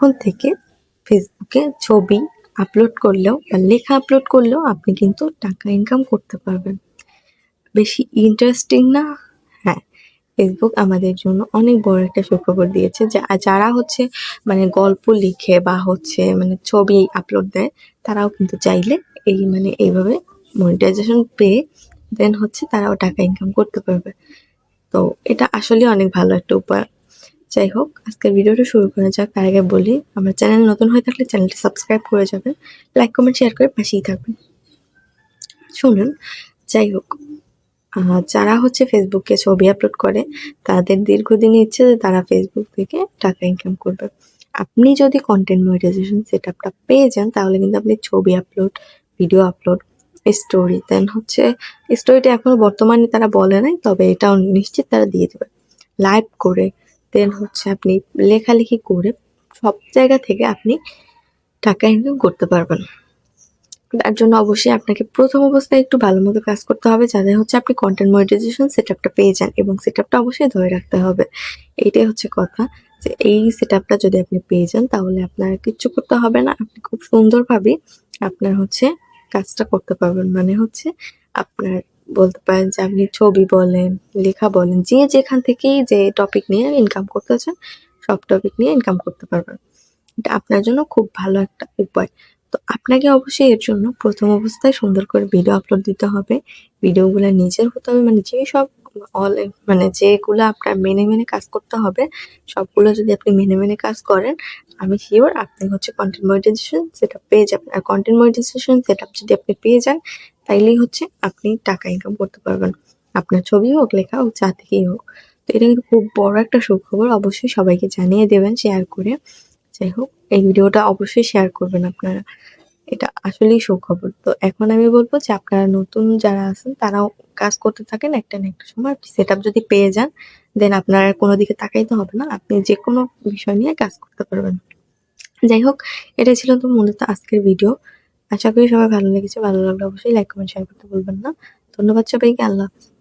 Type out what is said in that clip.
এখন থেকে ফেসবুকে ছবি আপলোড করলেও বা লেখা আপলোড করলেও আপনি কিন্তু টাকা ইনকাম করতে পারবেন। বেশি ইন্টারেস্টিং না? হ্যাঁ, ফেসবুক আমাদের জন্য অনেক বড় একটা সুখবর দিয়েছে যে যারা হচ্ছে মানে গল্প লিখে বা হচ্ছে মানে ছবি আপলোড দেয়, তারাও কিন্তু চাইলে এইভাবে মনিটাইজেশন পেয়ে দেন হচ্ছে তারাও টাকা ইনকাম করতে পারবে। তো এটা আসলে অনেক ভালো একটা উপায়। যাই হোক, আজকের ভিডিওটা শুরু করা যাক। তার আগে বলি, আমার চ্যানেল নতুন হয়ে থাকলে চ্যানেলটা সাবস্ক্রাইব করে যাবেন, লাইক কমেন্ট শেয়ার করে পাশেই থাকবেন। শুনুন, যাই হোক, যারা হচ্ছে ফেসবুকে ছবি আপলোড করে তাদের দীর্ঘদিনের ইচ্ছে যে তারা ফেসবুক থেকে টাকা ইনকাম করবে। আপনি যদি কন্টেন্ট মনিটাইজেশন সেট আপটা পেয়ে যান তাহলে কিন্তু আপনি ছবি আপলোড, ভিডিও আপলোড, স্টোরি, দেন হচ্ছে স্টোরিটা এখনো বর্তমানে তারা বলে নাই, তবে এটাও নিশ্চিত তারা দিয়ে দেবে, লাইভ করে, দেন হচ্ছে আপনি লেখালেখি করে সব জায়গা থেকে আপনি টাকা ইনকাম করতে পারবেন। তার জন্য অবশ্যই আপনাকে প্রথম অবস্থায় একটু ভালো মতো কাজ করতে হবে, যাতে হচ্ছে আপনি কন্টেন্ট মনিটাইজেশন সেটআপটা পেয়ে যান, এবং সেটআপটা অবশ্যই ধরে রাখতে হবে। এইটাই হচ্ছে কথা, যে এই সেটআপটা যদি আপনি পেয়ে যান তাহলে আপনার কিচ্ছু করতে হবে না, আপনি খুব সুন্দরভাবে আপনার হচ্ছে কাজটা করতে পারবেন। মানে হচ্ছে আপনার বলতে পারেন যে আপনি ছবি বলেন, লেখা বলেন, যে যেখান থেকেই যে টপিক নিয়ে ইনকাম করতে চান সব টপিক নিয়ে ইনকাম করতে পারবেন। এটা আপনার জন্য খুব ভালো একটা উপায়। তো আপনাকে অবশ্যই এর জন্য প্রথম অবস্থায় সুন্দর করে ভিডিও আপলোড দিতে হবে। ভিডিওগুলা নিজের হতে হবে, মানে যেসব মানে যেগুলো আপনার মেনে কাজ করতে হবে, সবগুলো যদি আপনি মেনে কাজ করেন, আমি সিওর আপনি হচ্ছে কনটেন্ট মনিটাইজেশন সেটআপ পেয়ে যাবেন। আর কনটেন্ট মনিটাইজেশন সেটআপ যদি আপনি পেয়ে যান, তাইলেই হচ্ছে আপনি টাকা ইনকাম করতে পারবেন। আপনার ছবি হোক, লেখা হোক, যা থেকেই হোক। তো এটা কিন্তু খুব বড় একটা সুখবর। অবশ্যই সবাইকে জানিয়ে দেবেন শেয়ার করে। যাই হোক, এই ভিডিওটা অবশ্যই শেয়ার করবেন আপনারা। এটা আসলেই সুখবর। তো এখন আমি বলব যে আপনারা নতুন যারা আছেন তারাও কাজ করতে থাকেন। একটা না একটা সময় আপনি সেটআপ যদি পেয়ে যান, দেন আপনার আর কোনো দিকে তাকাইতে হবে না। আপনি যেকোনো বিষয় নিয়ে কাজ করতে পারবেন। যাই হোক, এটাই ছিল তো মূলত আজকের ভিডিও। আশা করি সবার ভালো লেগেছে। ভালো লাগলে অবশ্যই লাইক, কমেন্ট, শেয়ার করতে ভুলবেন না। ধন্যবাদ সবাইকে। আল্লাহ হাফেজ।